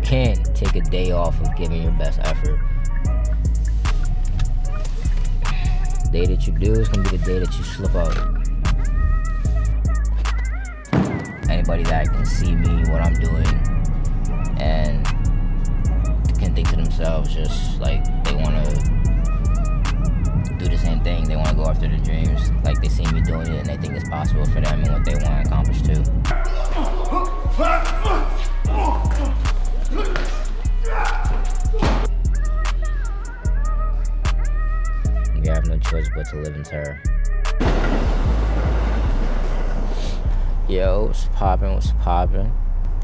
can't take a day off of giving your best effort. The day that you do is gonna be the day that you slip up. Anybody that can see me, what I'm doing, and can think to themselves just like they wanna do the same thing. They wanna go after their dreams. Like they see me doing it and they think it's possible for them and what they wanna accomplish too. You have no choice but to live in terror. Yo, what's poppin', what's poppin'?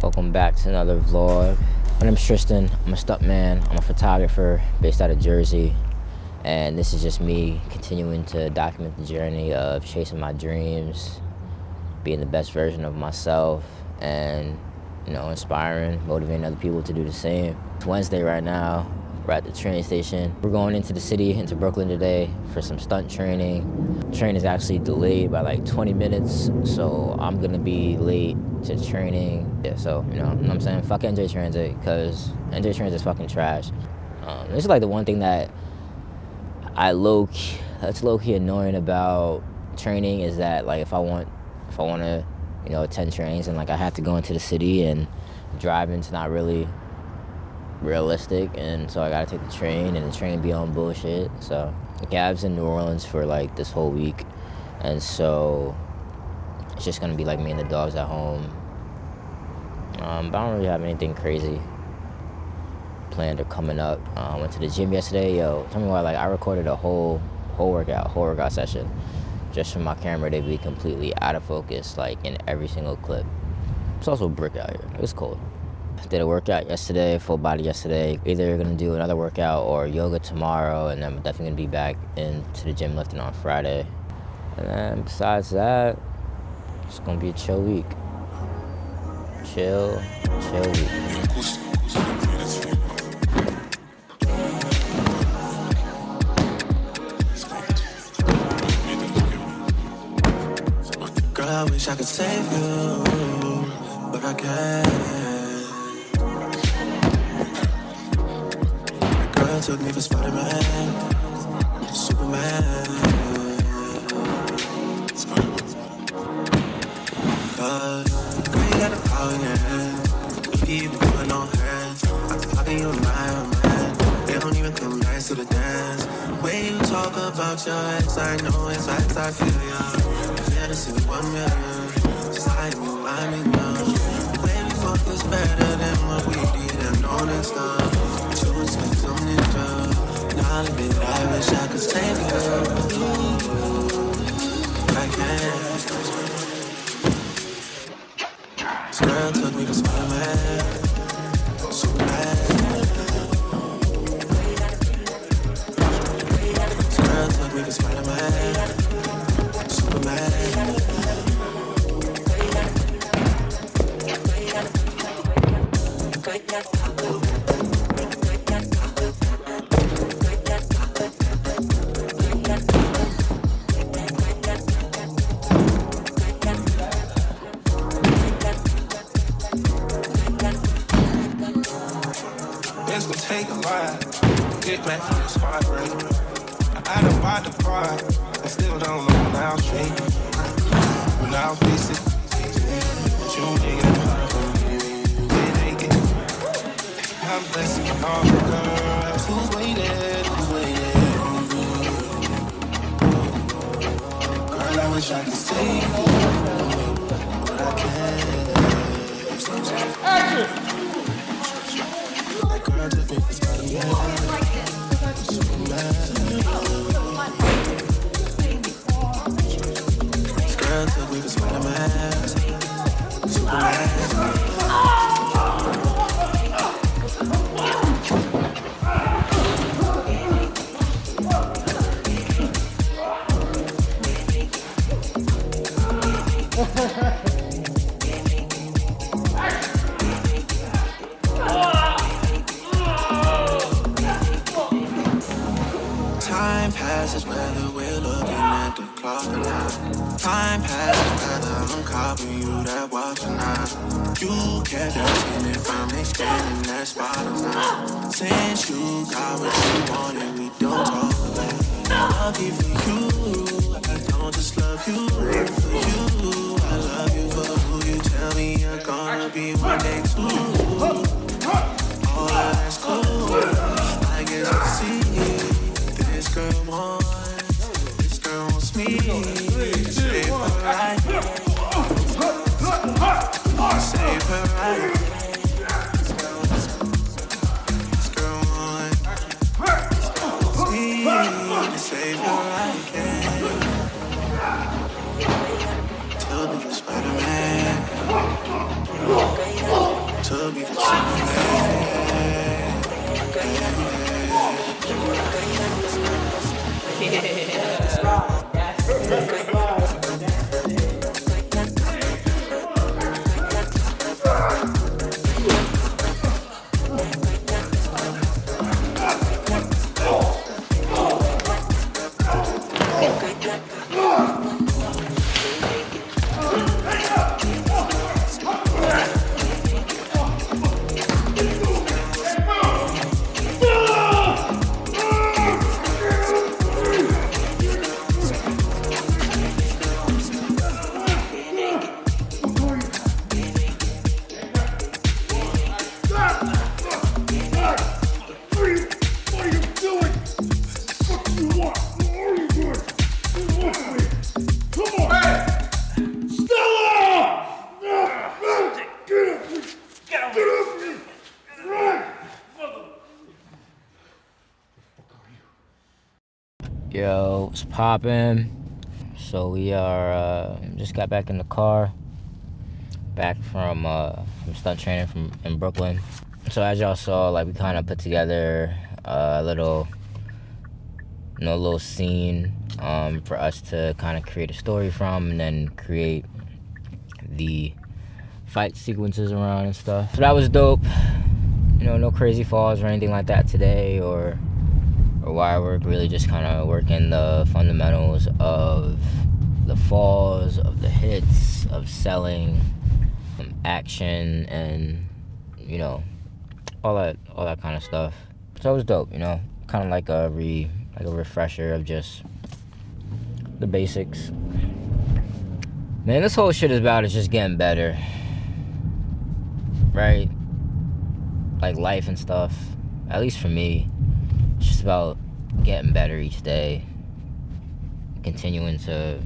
Welcome back to another vlog. My name's Tristan, I'm a stuntman, I'm a photographer based out of Jersey. And this is just me continuing to document the journey of chasing my dreams, being the best version of myself, and you know, inspiring, motivating other people to do the same. It's Wednesday right now. We're at the train station. We're going into the city, into Brooklyn today for some stunt training. Train is actually delayed by like 20 minutes, so I'm gonna be late to training. Yeah, so, you know what I'm saying? Fuck NJ Transit, because NJ Transit is fucking trash. This is like the one thing that that's low-key annoying about training is that like if I want to, you know, attend trains and like I have to go into the city and driving's not really realistic, and so I gotta take the train, and the train be on bullshit. So Gab's in New Orleans for like this whole week, and so it's just gonna be like me and the dogs at home. But I don't really have anything crazy planned or coming up. Went to the gym yesterday. Yo, tell me why, like I recorded a whole workout session just for my camera to be completely out of focus, like in every single clip. It's also a brick out here. It was cold. Did a workout yesterday, full body yesterday. Either gonna do another workout or yoga tomorrow, and then I'm definitely gonna be back into the gym lifting on Friday. And then besides that, it's gonna be a chill week. Chill week. Girl, I wish I could save you, but I can't. Girl took me for Spider-Man, Superman. But girl, you got the power in your hand. The people put no hands. I think you're my man. They don't even come nice to the dance. When you talk about your ex, I know it's facts, I feel ya. Feel this in 1 million. Just hide me, remind me now. The way we fucked is better than what we did and all that stuff. But you would say something new. And I'll admit I wish I could save you. But I can't. This girl took me for Spider-Man, Superman. This girl took me for Spider-Man, Superman. It's gonna take a while to get back from this heartbreak. I don't buy the part, I still don't know now straight. But now face it, but you ain't got part for me. It ain't get. I'm blessing all the girls who's waiting. Girl, I wish I could save you, but I can't. Action! Girl, took me for Spider-Man, Superman. This girl took me for Spider-Man, Superman. Time passes whether we're looking at the clock or not. Time passes whether I'm copying you that watch. about you now. You kept asking if I'm extending that spot or not. Since you got what you wanted, we don't talk about it. Love you for you, I don't just love you for you. I love you for who you tell me you're gonna be one day too. Oh, that's cool. I guess I see this girl wants me. Save her right. Save her right. This girl wants me to save her right. Tell me you're Spider-Man. Tell me that Yo, what's poppin'? So we are just got back in the car, back from stunt training in Brooklyn. So as y'all saw, like we kind of put together a little scene for us to kind of create a story from, and then create the fight sequences around and stuff. So that was dope. You know, no crazy falls or anything like that today, or wire work. Really just kind of working the fundamentals of the falls, of the hits, of selling, action, and you know, all that kind of stuff. So it was dope. You know, kind of like a refresher of just the basics. Man, this whole shit is just getting better, right? Like life and stuff. At least for me, it's just about getting better each day, continuing to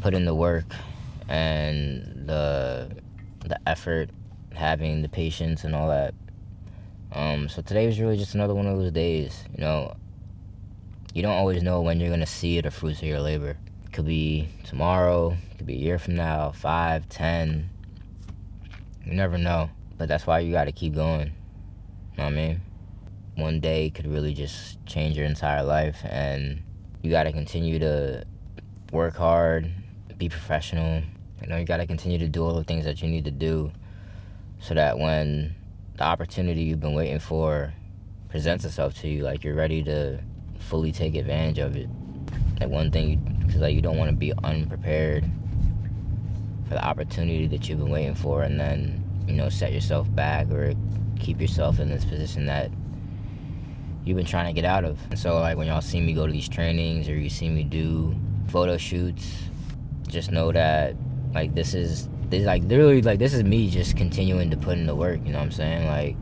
put in the work and the effort, having the patience and all that. So today was really just another one of those days. You know, you don't always know when you're gonna see the fruits of your labor. It could be tomorrow, it could be a year from now, 5, 10. You never know. But that's why you gotta keep going. You know what I mean? One day could really just change your entire life, and you gotta continue to work hard, be professional. You know, you gotta continue to do all the things that you need to do so that when the opportunity you've been waiting for presents itself to you, like you're ready to fully take advantage of it. Like one thing, because like you don't want to be unprepared for the opportunity that you've been waiting for, and then, you know, set yourself back or keep yourself in this position that you've been trying to get out of. And so like when y'all see me go to these trainings or you see me do photo shoots, just know that like this is me just continuing to put in the work. You know what I'm saying? Like,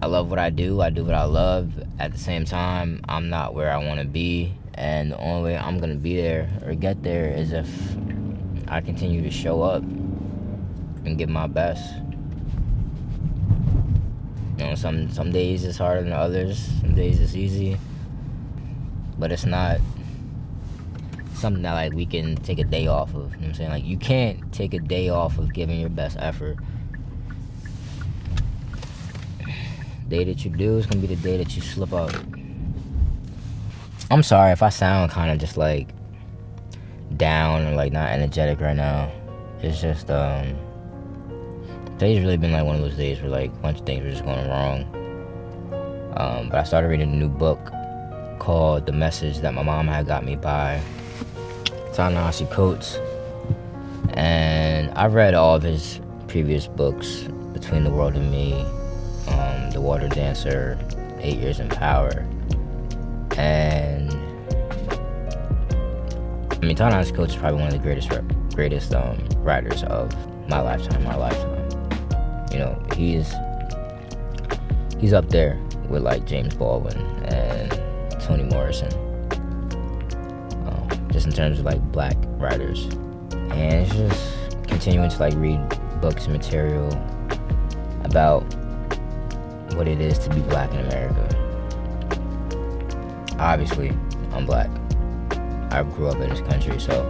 I love what I do what I love. At the same time, I'm not where I want to be, and the only way I'm gonna be there or get there is if I continue to show up and give my best. You know, some days it's harder than others, some days it's easy, but it's not something that like we can take a day off of. You know what I'm saying? Like, you can't take a day off of giving your best effort. The day that you do is gonna be the day that you slip up. I'm sorry if I sound kind of just like down or like not energetic right now. It's just today's really been like one of those days where like a bunch of things were just going wrong. But I started reading a new book called The Message that my mom had got me by Ta-Nehisi Coates. And I've read all of his previous books, Between the World and Me, The Water Dancer, 8 Years in Power. And I mean, Ta-Nehisi's Coach is probably one of the greatest writers of my lifetime, our lifetime. You know, he's up there with like James Baldwin and Toni Morrison, just in terms of like black writers. And it's just continuing to like read books and material about what it is to be black in America. Obviously, I'm black. I grew up in this country, so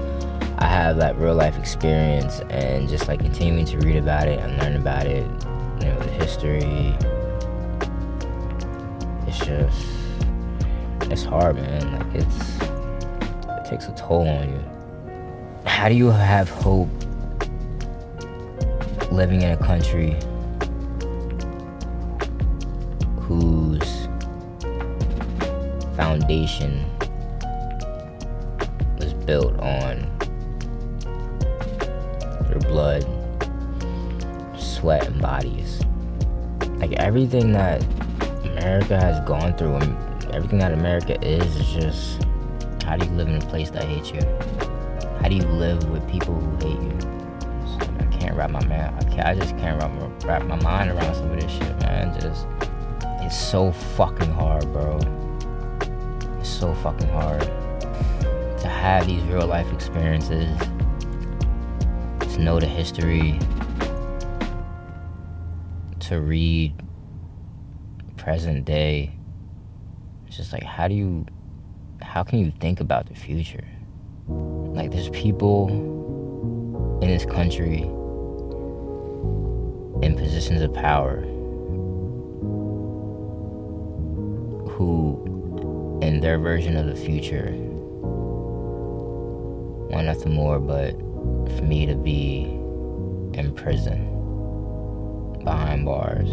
I have that real life experience, and just like continuing to read about it and learn about it, you know, the history. It's hard, man. Like it takes a toll on you. How do you have hope living in a country whose foundation was built on your blood, sweat, and bodies? Like everything that America has gone through and everything that America is just, how do you live in a place that hates you? How do you live with people who hate you? So I can't wrap my mind around some of this shit, man. It's so fucking hard, bro. It's so fucking hard to have these real life experiences, to know the history, to read present day. It's just like, how can you think about the future? Like, there's people in this country in positions of power who, in their version of the future, want nothing more but for me to be in prison, behind bars,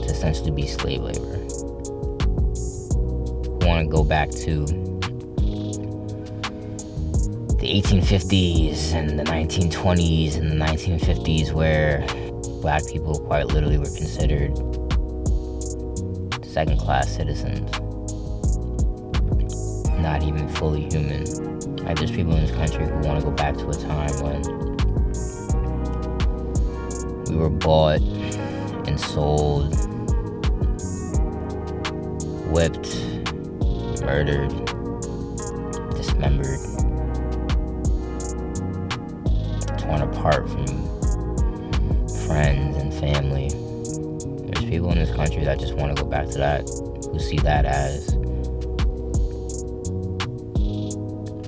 to essentially be slave labor. Want to go back to the 1850s and the 1920s and the 1950s, where black people quite literally were considered second-class citizens, not even fully human. Like, there's people in this country who want to go back to a time when we were bought and sold, whipped, murdered, dismembered, torn apart from friends and family. There's people in this country that just want to go back to that, who see that as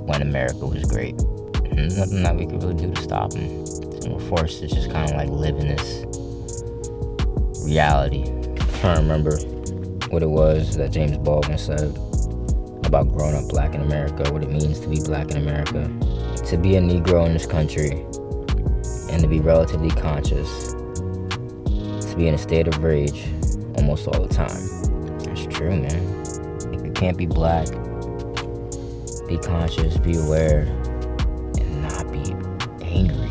when America was great. And there's nothing that we could really do to stop them. And we're forced to just kind of like live in this reality. I'm trying to remember what it was that James Baldwin said about growing up black in America, what it means to be black in America. To be a Negro in this country and to be relatively conscious, to be in a state of rage almost all the time. That's true, man. Like, you can't be black, be conscious, be aware, and not be angry,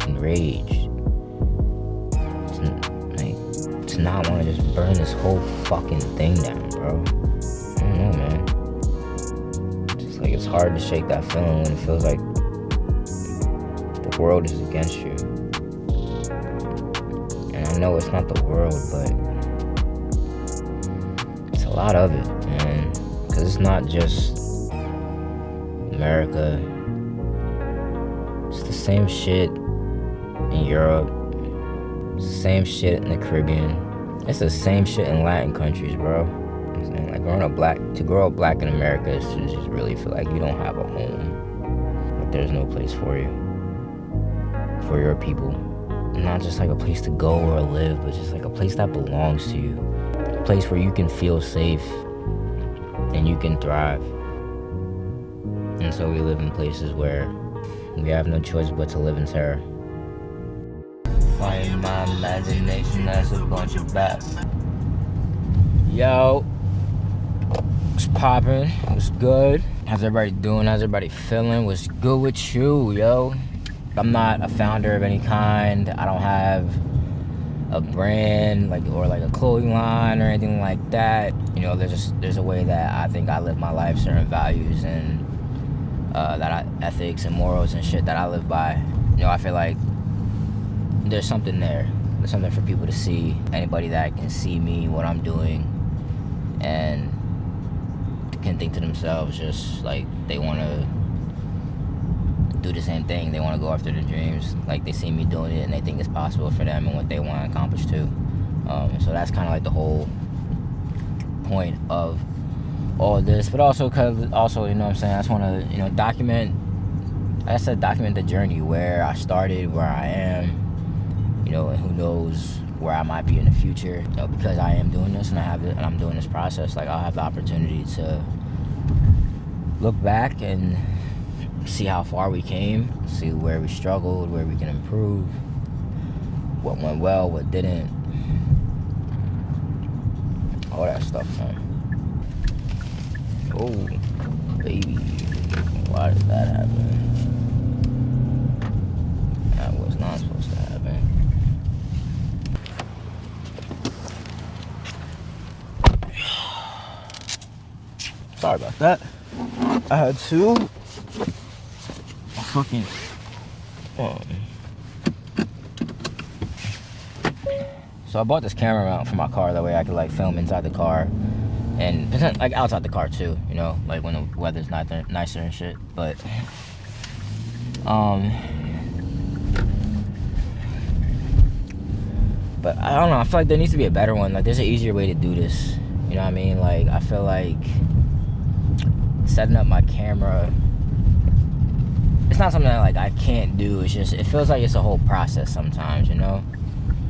enraged. To not want to just burn this whole fucking thing down, bro. I don't know, man. Like, it's hard to shake that feeling when it feels like the world is against you. And I know it's not the world, but it's a lot of it, man. Because it's not just America. It's the same shit in Europe. It's the same shit in the Caribbean. It's the same shit in Latin countries, bro. And like, to grow up black in America is to just really feel like you don't have a home. Like, there's no place for you, for your people. Not just like a place to go or live, but just like a place that belongs to you. A place where you can feel safe and you can thrive. And so we live in places where we have no choice but to live in terror. Find my imagination, that's a bunch of bats. Yo. What's poppin'? What's good? How's everybody doing? How's everybody feeling? What's good with you, yo? I'm not a founder of any kind. I don't have a brand or a clothing line or anything like that. You know, there's a way that I think I live my life, certain values and ethics and morals and shit that I live by. You know, I feel like there's something there. There's something for people to see. Anybody that can see me, what I'm doing, and can think to themselves just like they want to do the same thing. They want to go after their dreams. Like they see me doing it and they think it's possible for them and what they want to accomplish too. So that's kind of like the whole point of all of this. But also, you know what I'm saying, I just want to, you know, document the journey, where I started, where I am, you know, and who knows where I might be in the future. You know, because I am doing this and I'm doing this process, like I'll have the opportunity to look back and see how far we came, see where we struggled, where we can improve, what went well, what didn't, all that stuff, man. Oh, baby, why did that happen? That was not supposed to happen. Sorry about that. I had to fucking so I bought this camera mount for my car, that way I could like film inside the car and like outside the car too, you know, like when the weather's not nicer and shit. But I don't know, I feel like there needs to be a better one. Like there's an easier way to do this, you know what I mean? Like I feel like setting up my camera, it's not something that like I can't do. It's just, it feels like it's a whole process sometimes, you know?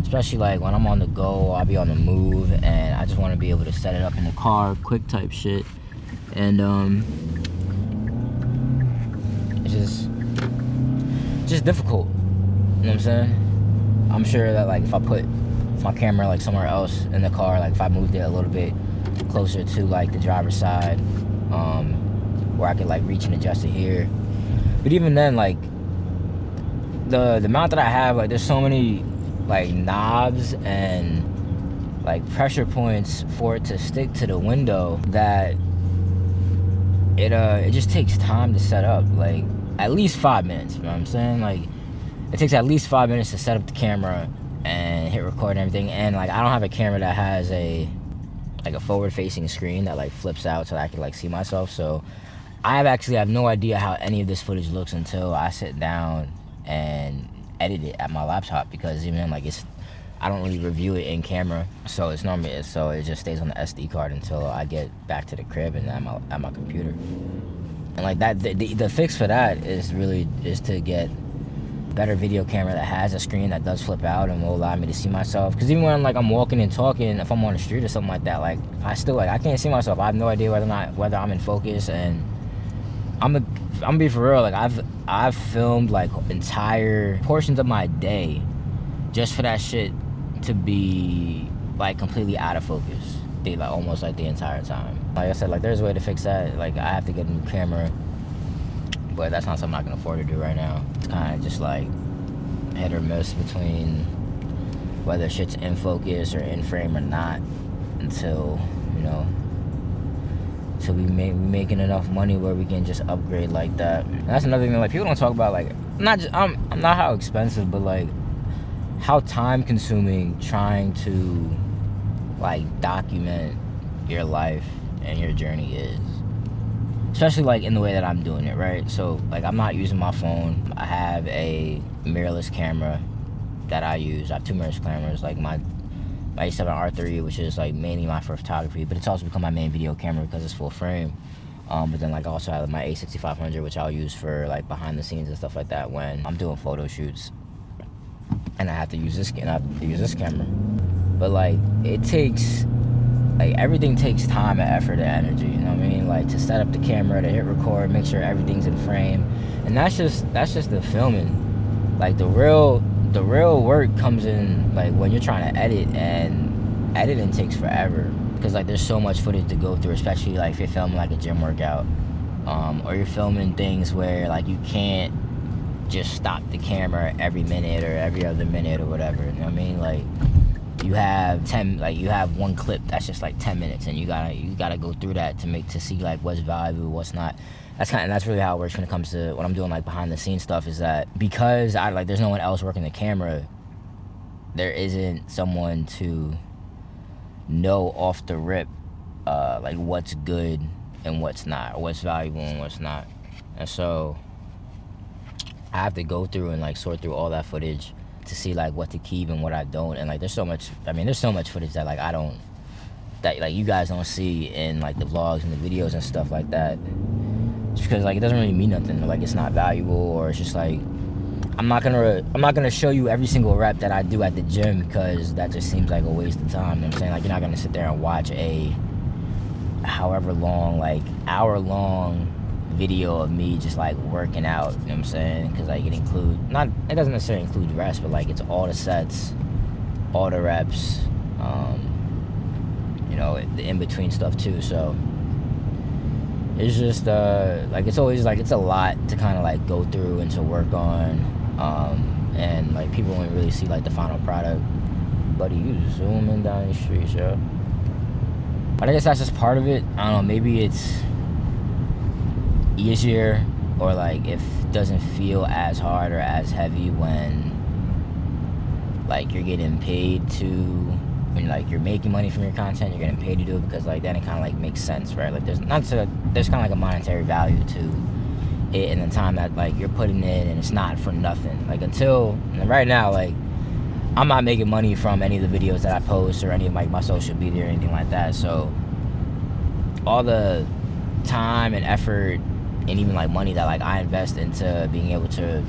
Especially like when I'm on the go, I'll be on the move and I just want to be able to set it up in the car, quick type shit. And it's just difficult, you know what I'm saying? I'm sure that like if I put my camera like somewhere else in the car, like if I moved it a little bit closer to like the driver's side, where I could like reach and adjust it here. But even then, like the mount that I have, like there's so many like knobs and like pressure points for it to stick to the window that it just takes time to set up, like at least 5 minutes, you know what I'm saying? Like it takes at least 5 minutes to set up the camera and hit record and everything. And like I don't have a camera that has a forward facing screen that like flips out so that I can like see myself. So I have no idea how any of this footage looks until I sit down and edit it at my laptop, because even then, like I don't really review it in camera, so it just stays on the SD card until I get back to the crib and at my computer. And like that, the fix for that is to get better video camera that has a screen that does flip out and will allow me to see myself. Because even when like I'm walking and talking, if I'm on the street or something like that, like I still like I can't see myself. I have no idea whether I'm in focus. And I'm gonna be for real, like I've filmed like entire portions of my day just for that shit to be like completely out of focus, like almost like the entire time. Like I said, like there's a way to fix that. Like I have to get a new camera, but that's not something I can afford to do right now. It's kind of just like hit or miss between whether shit's in focus or in frame or not, until, you know, till we making enough money where we can just upgrade like that. And that's another thing that like people don't talk about, like not how expensive, but like how time consuming trying to like document your life and your journey is. Especially like in the way that I'm doing it, right? So like I'm not using my phone. I have a mirrorless camera that I use. I have two mirrorless cameras, like my A7R3, which is like mainly my for photography, but it's also become my main video camera because it's full frame. But then like I also have my A6500, which I'll use for like behind the scenes and stuff like that when I'm doing photo shoots. And I have to use this camera. But like it takes, like everything takes time and effort and energy, you know what I mean? Like to set up the camera, to hit record, make sure everything's in frame. And that's just the filming. Like the real work comes in like when you're trying to edit, and editing takes forever. because like there's so much footage to go through, especially like if you're filming like a gym workout, or you're filming things where like you can't just stop the camera every minute or every other minute or whatever. You know what I mean? Like you have one clip that's just like 10 minutes, and you gotta go through that to see like what's valuable, what's not. That's really how it works when it comes to what I'm doing like behind the scenes stuff, is that because there's no one else working the camera, there isn't someone to know off the rip like what's good and what's not, or what's valuable and what's not. And so I have to go through and like sort through all that footage to see like what to keep and what I don't. And like there's so much footage that like that like you guys don't see in like the vlogs and the videos and stuff like that, just because like it doesn't really mean nothing, or like it's not valuable, or it's just like I'm not gonna show you every single rep that I do at the gym, because that just seems like a waste of time. You know what I'm saying? Like you're not gonna sit there and watch a however long, like hour-long video of me just like working out. You know what I'm saying? Because like it doesn't necessarily include rest, but like it's all the sets, all the reps, the in-between stuff too. So it's just like it's always like it's a lot to kind of like go through and to work on, and like people don't really see like the final product. Buddy, you zooming down the street, yo. But I guess that's just part of it. I don't know, maybe it's easier, or like if it doesn't feel as hard or as heavy when like you're getting paid to, when like you're making money from your content, you're getting paid to do it, because like then it kind of like makes sense, right? Like there's kind of like a monetary value to it, and the time that like you're putting in, and it's not for nothing. Like right now, like I'm not making money from any of the videos that I post or any of like my social media or anything like that. So all the time and effort and even like money that like I invest into being able to,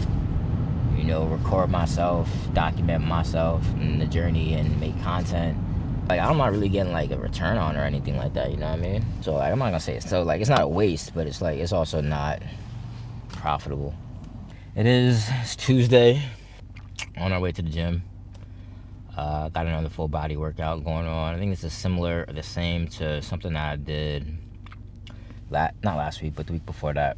record myself, document myself and the journey and make content, like I'm not really getting like a return on or anything like that, you know what I mean? So like I'm not gonna say it's so like it's not a waste, but it's like it's also not profitable. It's Tuesday, on our way to the gym. Got another full body workout going on. I think this is the same to something that I did not last week, but the week before that.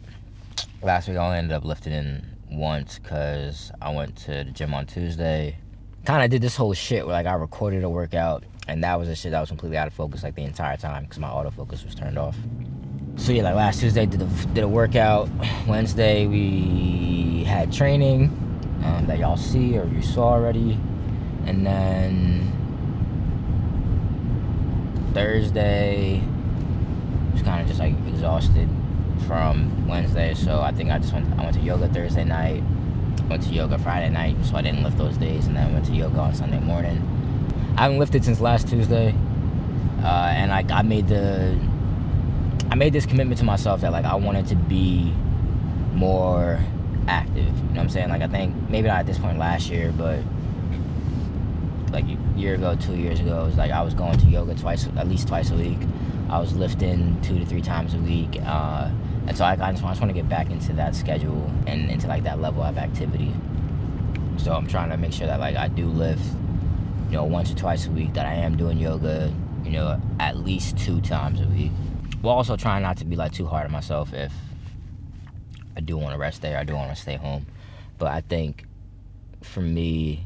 Last week I only ended up lifting in once because I went to the gym on Tuesday. Kind of did this whole shit where like I recorded a workout, and that was a shit that was completely out of focus like the entire time because my autofocus was turned off. So yeah, like last Tuesday did a workout. Wednesday we had training that y'all see or you saw already. And then Thursday was kind of just like exhausted from Wednesday, so I think I went to yoga Thursday night, went to yoga Friday night, so I didn't lift those days, and then went to yoga on Sunday morning. I haven't lifted since last Tuesday, and like I made this commitment to myself that like I wanted to be more active. You know what I'm saying? Like I think maybe not at this point last year, but like a year ago, 2 years ago, it was like I was going to yoga at least twice a week. I was lifting 2 to 3 times a week, and so I just want to get back into that schedule and into like that level of activity. So I'm trying to make sure that like I do lift, once or twice a week, that I am doing yoga, at least 2 times a week. While also trying not to be like too hard on myself if I do want to rest there, I do want to stay home. But I think for me,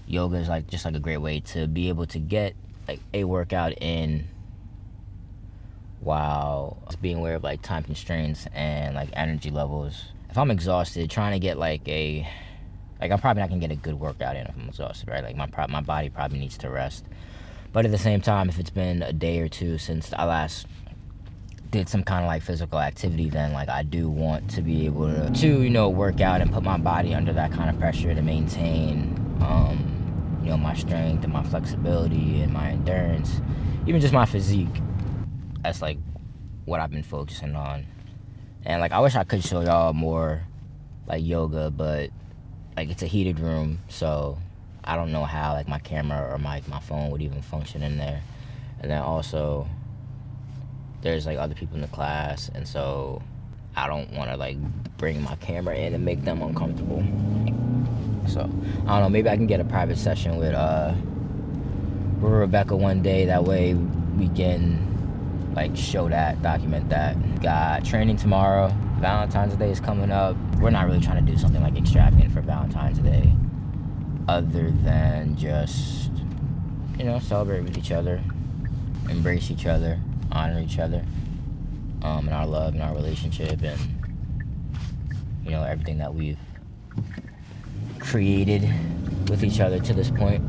yoga is like just like a great way to be able to get like a workout in while being aware of like time constraints and like energy levels. If I'm exhausted, trying to get like I'm probably not gonna get a good workout in if I'm exhausted, right? Like my body probably needs to rest. But at the same time, if it's been a day or two since I last did some kind of like physical activity, then like I do want to be able to work out and put my body under that kind of pressure to maintain my strength and my flexibility and my endurance, even just my physique. That's like what I've been focusing on. And like I wish I could show y'all more like yoga, but like it's a heated room, so I don't know how like my camera or my phone would even function in there. And then also there's like other people in the class, and so I don't want to like bring my camera in and make them uncomfortable. So I don't know, maybe I can get a private session with Rebecca one day. That way we can like show that, document that. Got training tomorrow. Valentine's Day is coming up. We're not really trying to do something like extravagant for Valentine's Day, other than just, you know, celebrate with each other, embrace each other, honor each other, and our love and our relationship, and, you know, everything that we've created with each other to this point.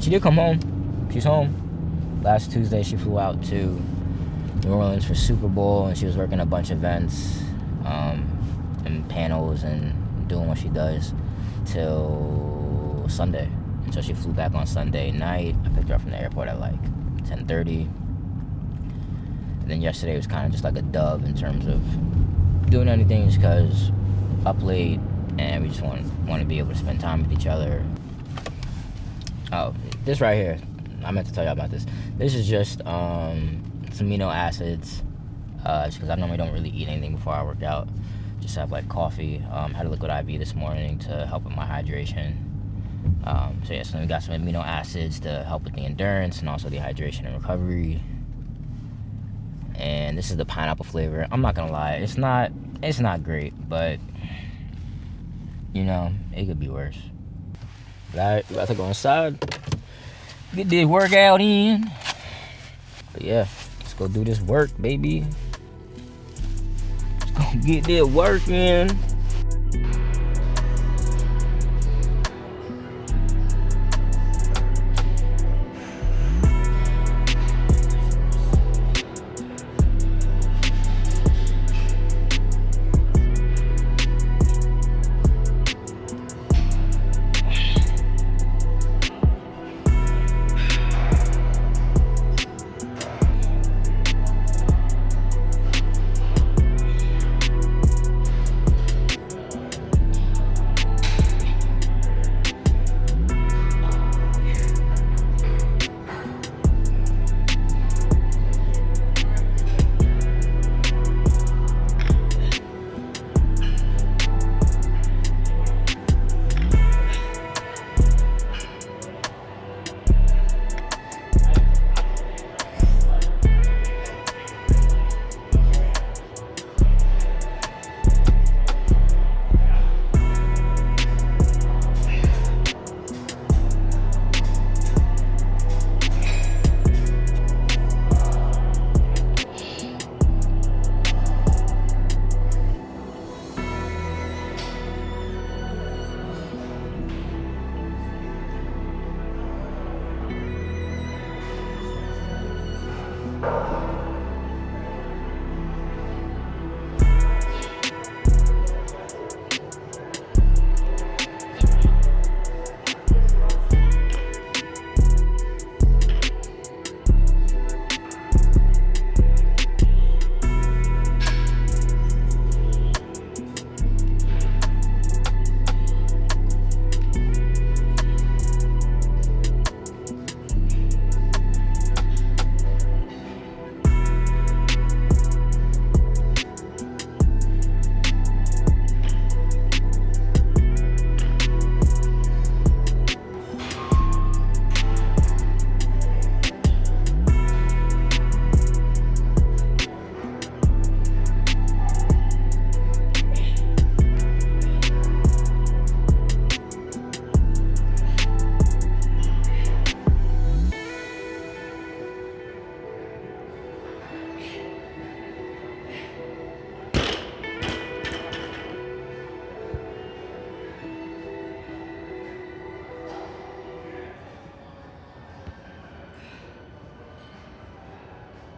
She did come home. She's home. Last Tuesday, she flew out to New Orleans for Super Bowl, and she was working a bunch of events and panels and doing what she does till Sunday. And so she flew back on Sunday night. I picked her up from the airport at like 10:30. And then yesterday was kind of just like a dub in terms of doing anything, just because up late, and we just want to be able to spend time with each other. Oh, this right here, I meant to tell you about this. This is just some amino acids, just because I normally don't really eat anything before I work out. Just have like coffee. Had a liquid IV this morning to help with my hydration. So yeah, so we got some amino acids to help with the endurance and also the hydration and recovery. And this is the pineapple flavor. I'm not gonna lie, it's not great, but you know, it could be worse. Alright, we about to go inside, get this workout in. But yeah, let's go do this work, baby. Let's go get that work in.